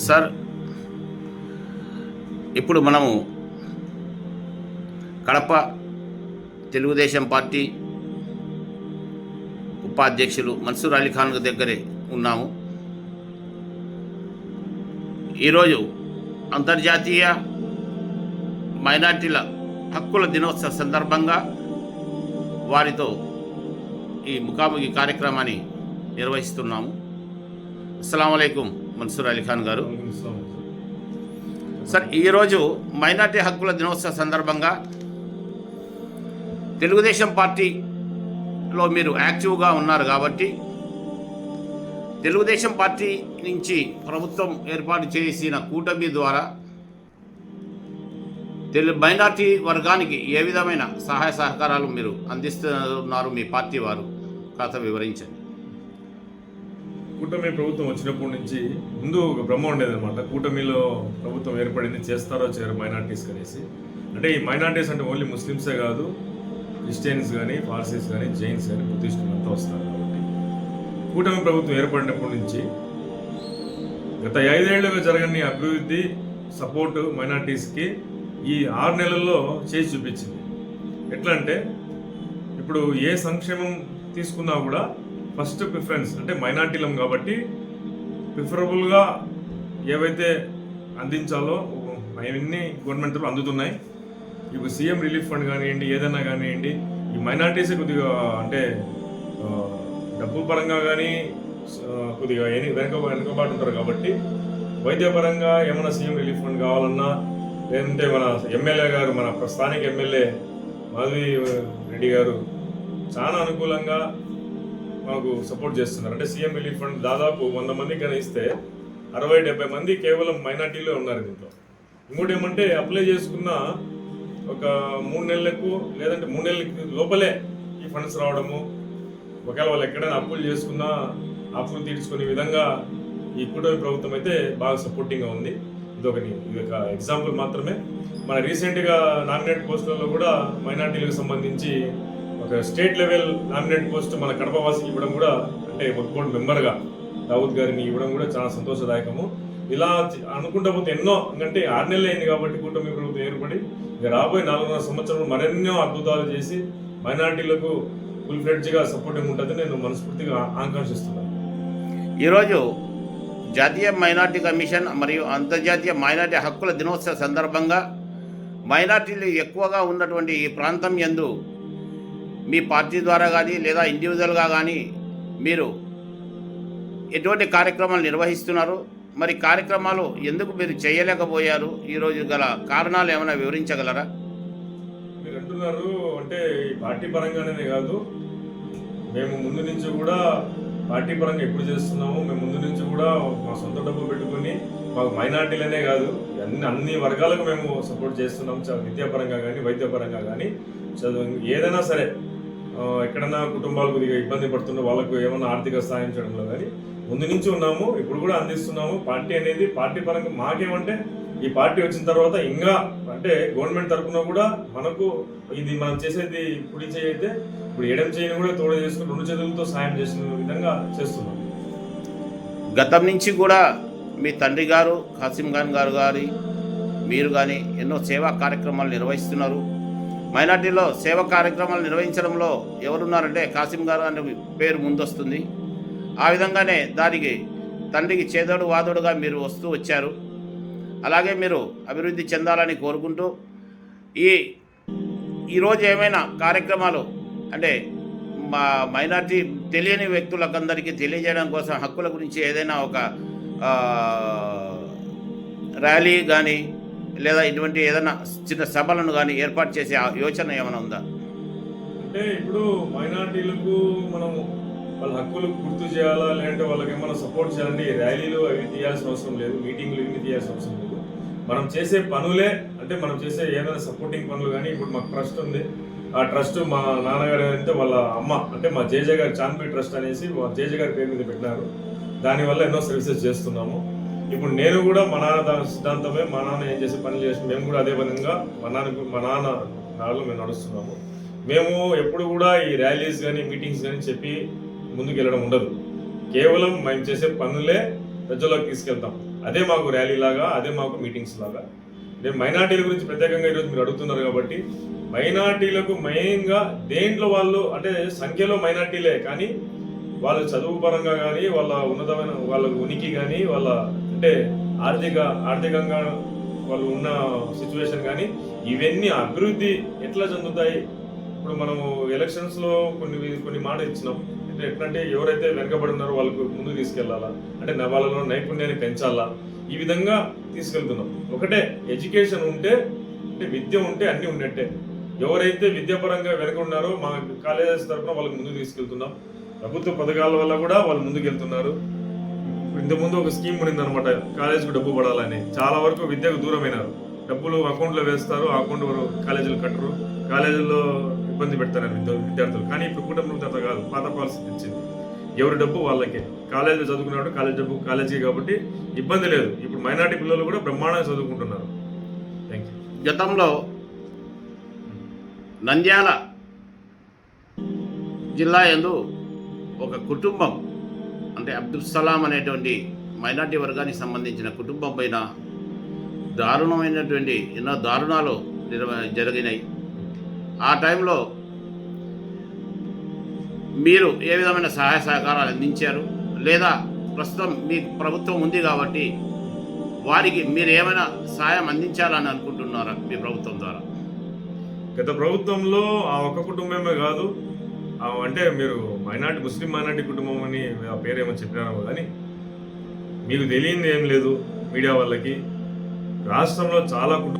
Sir, ఇప్పుడు మనము Kadapa Telugu Desam party ఉపాధ్యక్షులు మన్సూర్ అలీ ఖాన్ దగ్గరే ఉన్నాము. ఈరోజు అంతర్జాతీయ మైనార్టీల హక్కుల దినోత్సవ సందర్భంగా వారితో ఈ ముఖాముఖి కార్యక్రమాన్ని నిర్వహిస్తున్నాము. అస్సలాము అలైకుం మన్సూర్ అలీ ఖాన్ గారు. సార్, ఈరోజు మైనార్టీ హక్కుల దినోత్సవ సందర్భంగా తెలుగుదేశం పార్టీలో మీరు యాక్టివ్గా ఉన్నారు కాబట్టి తెలుగుదేశం పార్టీ నుంచి ప్రభుత్వం ఏర్పాటు చేసిన కూటమి ద్వారా మైనార్టీ వర్గానికి ఏ విధమైన సహాయ సహకారాలు మీరు అందిస్తున్నారు మీ పార్టీ వారు కాస్త వివరించండి. కూటమి ప్రభుత్వం వచ్చినప్పటి నుంచి ముందు ఒక భ్రమ ఉండేదన్నమాట. కూటమిలో ప్రభుత్వం ఏర్పడింది, చేస్తారో చేయరు మైనార్టీస్ అనేసి. అంటే ఈ మైనార్టీస్ అంటే ఓన్లీ ముస్లిమ్సే కాదు, క్రిస్టియన్స్ కానీ, పార్సీస్ కానీ, జైన్స్ కానీ, బుద్ధిస్టులు అంతా వస్తారు. కాబట్టి కూటమి ప్రభుత్వం ఏర్పడినప్పటి నుంచి గత 5 ఏళ్లుగా జరగని అభివృద్ధి సపోర్టు మైనార్టీస్కి ఈ 6 నెలల్లో చేసి చూపించింది. ఎట్లా అంటే ఇప్పుడు ఏ సంక్షేమం తీసుకున్నా కూడా ఫస్ట్ ప్రిఫరెన్స్ అంటే మైనార్టీలం కాబట్టి ప్రిఫరబుల్గా ఏవైతే అందించాలో అవన్నీ గవర్నమెంట్ అందుతున్నాయి. ఇప్పుడు సీఎం రిలీఫ్ ఫండ్ కానివ్వండి, ఏదైనా కానివ్వండి, ఈ మైనార్టీసే కొద్దిగా అంటే డబ్బు పరంగా కానీ కొద్దిగా వెనుకబాటు ఉంటారు. కాబట్టి వైద్యపరంగా ఏమైనా సీఎం రిలీఫ్ ఫండ్ కావాలన్నా, లేదంటే మన ఎమ్మెల్యే గారు, మన స్థానిక ఎమ్మెల్యే మాధవి రెడ్డి గారు చాలా అనుకూలంగా మాకు సపోర్ట్ చేస్తున్నారు. అంటే సీఎం రిలీఫ్ ఫండ్ దాదాపు 100 మందికి కానీ ఇస్తే 60-70 మంది కేవలం మైనార్టీలో ఉన్నారు దీంట్లో. ఇంకోటి ఏమంటే అప్లై చేసుకున్న ఒక 3 నెలలకు లేదంటే 3 నెలలకి లోపలే ఈ ఫండ్స్ రావడము, ఒకవేళ వాళ్ళు ఎక్కడైనా అప్పులు చేసుకున్నా అప్పులు తీర్చుకునే విధంగా ఈ కూటమి ప్రభుత్వం అయితే బాగా సపోర్టింగ్గా ఉంది. ఇది ఒక ఎగ్జాంపుల్ మాత్రమే. మన రీసెంట్గా నామినేట్ పోస్టులలో కూడా మైనార్టీలకు సంబంధించి ఒక స్టేట్ లెవెల్ నామినేట్ పోస్ట్ మన కడప వాసికి ఇవ్వడం కూడా, అంటే వక్ఫ్ బోర్డు మెంబర్గా దావుద్ గారిని ఇవ్వడం కూడా చాలా సంతోషదాయకము. ఇలా అనుకుంటా పోతే ఎన్నో, అంటే 6 నెలలు అయింది కాబట్టి కూటమి ప్రభుత్వం ఏర్పడి ఇక రాబోయే 4.5 సంవత్సరాలు మరెన్నో అద్భుతాలు చేసి మైనార్టీలకు ఫుల్ ఫ్లెడ్జ్గా సపోర్టింగ్ ఉంటుందని నేను మనస్ఫూర్తిగా ఆకాంక్షిస్తున్నాను. ఈరోజు జాతీయ మైనార్టీ కమిషన్ మరియు అంతర్జాతీయ మైనార్టీ హక్కుల దినోత్సవ సందర్భంగా మైనార్టీలు ఎక్కువగా ఉన్నటువంటి ఈ ప్రాంతం యందు మీ పార్టీ ద్వారా కానీ లేదా ఇండివిజువల్గా కానీ మీరు ఎటువంటి కార్యక్రమాలు నిర్వహిస్తున్నారు? మరి కార్యక్రమాలు ఎందుకు మీరు చేయలేకపోయారు? ఈరోజు గల కారణాలు ఏమైనా వివరించగలరా? మీరు అంటున్నారు అంటే పార్టీ పరంగానే కాదు, మేము ముందు నుంచి కూడా పార్టీ పరంగా ఎప్పుడు చేస్తున్నాము. మేము ముందు నుంచి కూడా మా సొంత డబ్బు పెట్టుకుని మాకు మైనార్టీలనే కాదు అన్ని వర్గాలకు మేము సపోర్ట్ చేస్తున్నాము. విద్యాపరంగా కానీ, వైద్యపరంగా కానీ, చదువు ఏదైనా సరే, ఎక్కడైనా కుటుంబాలు కొద్దిగా ఇబ్బంది పడుతున్న వాళ్ళకు ఏమైనా ఆర్థిక సహాయం చేయడంలో కానీ ముందు నుంచి ఉన్నాము, ఇప్పుడు కూడా అందిస్తున్నాము. పార్టీ అనేది పార్టీ పరంగా మాకేమంటే ఈ పార్టీ వచ్చిన తర్వాత ఇంకా అంటే గవర్నమెంట్ తరఫున కూడా మనకు ఇది మనం చేసేది కుడి చేయైతే ఇప్పుడు ఎడం చేయని కూడా తోడ చేసుకుని 2 చేతులతో సాయం చేసిన విధంగా చేస్తున్నాం. గతం నుంచి కూడా మీ తండ్రి గారు కాసిం ఖాన్ గారు మీరు కానీ ఎన్నో సేవా కార్యక్రమాలు నిర్వహిస్తున్నారు. మైనార్టీలో సేవా కార్యక్రమాలు నిర్వహించడంలో ఎవరున్నారంటే కాసిం గారు అనే పేరు ముందొస్తుంది. ఆ విధంగానే దానికి తండ్రికి చేదోడు వాదోడుగా మీరు వస్తూ వచ్చారు. అలాగే మీరు అభివృద్ధి చెందాలని కోరుకుంటూ ఈరోజు ఏమైనా కార్యక్రమాలు అంటే మా మైనార్టీ తెలియని వ్యక్తులకందరికీ తెలియజేయడం కోసం హక్కుల గురించి ఏదైనా ఒక ర్యాలీ కానీ లేదా ఇటువంటి ఏదైనా చిన్న సభలను కానీ ఏర్పాటు చేసే యోచన ఏమైనా ఉందా? అంటే ఇప్పుడు మైనార్టీలకు మనం వాళ్ళ హక్కులు గుర్తు చేయాలా, లేదంటే వాళ్ళకి ఏమైనా సపోర్ట్ చేయాలంటే ర్యాలీలు అవి తీయాల్సిన అవసరం లేదు, మీటింగ్లు ఇవి తీయాల్సిన అవసరం లేదు. మనం చేసే పనులే అంటే మనం చేసే ఏదైనా సపోర్టింగ్ పనులు కానీ, ఇప్పుడు మాకు ట్రస్ట్ ఉంది. ఆ ట్రస్ట్ మా నాన్నగారు అయితే వాళ్ళ అమ్మ అంటే మా జేజే గారి చాన్పి ట్రస్ట్ అనేసి జేజే గారి పేరు మీద పెట్టినారు. దానివల్ల ఎన్నో సర్వీసెస్ చేస్తున్నాము. ఇప్పుడు నేను కూడా మా నాన్న సిద్ధాంతమే, మా నాన్న ఏం చేసే పనులు చేసి మేము కూడా అదే విధంగా మా నాన్న నాలో మేము నడుస్తున్నాము. మేము ఎప్పుడు కూడా ఈ ర్యాలీస్ కానీ, మీటింగ్స్ కానీ చెప్పి ముందుకు వెళ్ళడం ఉండదు. కేవలం మేము చేసే పనులే ప్రజల్లోకి తీసుకెళ్తాం. అదే మాకు ర్యాలీ లాగా, అదే మాకు మీటింగ్స్ లాగా. నేను మైనార్టీల గురించి ప్రత్యేకంగా ఈరోజు మీరు అడుగుతున్నారు కాబట్టి, మైనార్టీలకు మెయిన్గా దేంట్లో వాళ్ళు అంటే సంఖ్యలో మైనార్టీలే, కానీ వాళ్ళ చదువు పరంగా కానీ, వాళ్ళ ఉన్నతమైన వాళ్ళ ఉనికి కానీ, వాళ్ళ అంటే ఆర్థికంగా వాళ్ళు ఉన్న సిచ్యువేషన్ కానీ, ఇవన్నీ అభివృద్ధి ఎట్లా చెందుతాయి. ఇప్పుడు మనము ఎలక్షన్స్లో కొన్ని మాట ఇచ్చినాం. అంటే ఎట్లంటే ఎవరైతే వెనకబడి ఉన్నారో వాళ్ళకు ముందుకు తీసుకెళ్లాలా, అంటే వాళ్ళలో నైపుణ్యాన్ని పెంచాలా, ఈ విధంగా తీసుకెళ్తున్నాం. ఒకటే ఎడ్యుకేషన్ ఉంటే, అంటే విద్య ఉంటే అన్నీ ఉన్నట్టే. ఎవరైతే విద్యాపరంగా వెనక ఉన్నారో మా కాలేజెస్ తరఫున వాళ్ళకి ముందుకు తీసుకెళ్తున్నాం. ప్రభుత్వ పథకాల వల్ల కూడా వాళ్ళు ముందుకు వెళ్తున్నారు. ఇంతకుముందు ఒక స్కీమ్ ఉండిందనమాట, కాలేజీకి డబ్బు పడాలని. చాలా వరకు విద్యకు దూరమైనారు. డబ్బులు అకౌంట్లో వేస్తారు, ఆ అకౌంట్ కాలేజీలు కట్టరు, కాలేజీల్లో ఇబ్బంది పెడతారు విద్యార్థులు. కానీ ఇప్పుడు కుటుంబం అంతా కాదు, పాత పాలసీ తెచ్చింది. ఎవరి డబ్బు వాళ్ళకే. కాలేజీలో చదువుకున్నాడు, కాలేజీ డబ్బు కాలేజీ కాబట్టి ఇబ్బంది లేదు. ఇప్పుడు మైనార్టీ పిల్లలు కూడా బ్రహ్మాండంగా చదువుకుంటున్నారు. Thank you. గతంలో నంద్యాల జిల్లా యందు ఒక కుటుంబం, అంటే అబ్దుల్ సలాం అనేటువంటి మైనార్టీ వర్గానికి సంబంధించిన కుటుంబం పైన దారుణమైనటువంటి ఎన్నో దారుణాలు జరిగినాయి. ఆ టైంలో మీరు ఏ విధమైన సహాయ సహకారాలు అందించారు, లేదా ప్రస్తుతం మీకు ప్రభుత్వం ఉంది కాబట్టి వారికి మీరు ఏమైనా సాయం అందించాలని అనుకుంటున్నారా మీ ప్రభుత్వం ద్వారా? గత ప్రభుత్వంలో ఆ ఒక్క కుటుంబమే కాదు, అంటే మీరు ముస్లిం మైనార్టీ కుటుంబం అని ఆ పేరేమో చెప్పినారేమో, కానీ మీకు తెలియంది ఏం లేదు మీడియా వాళ్ళకి. రాష్ట్రంలో చాలా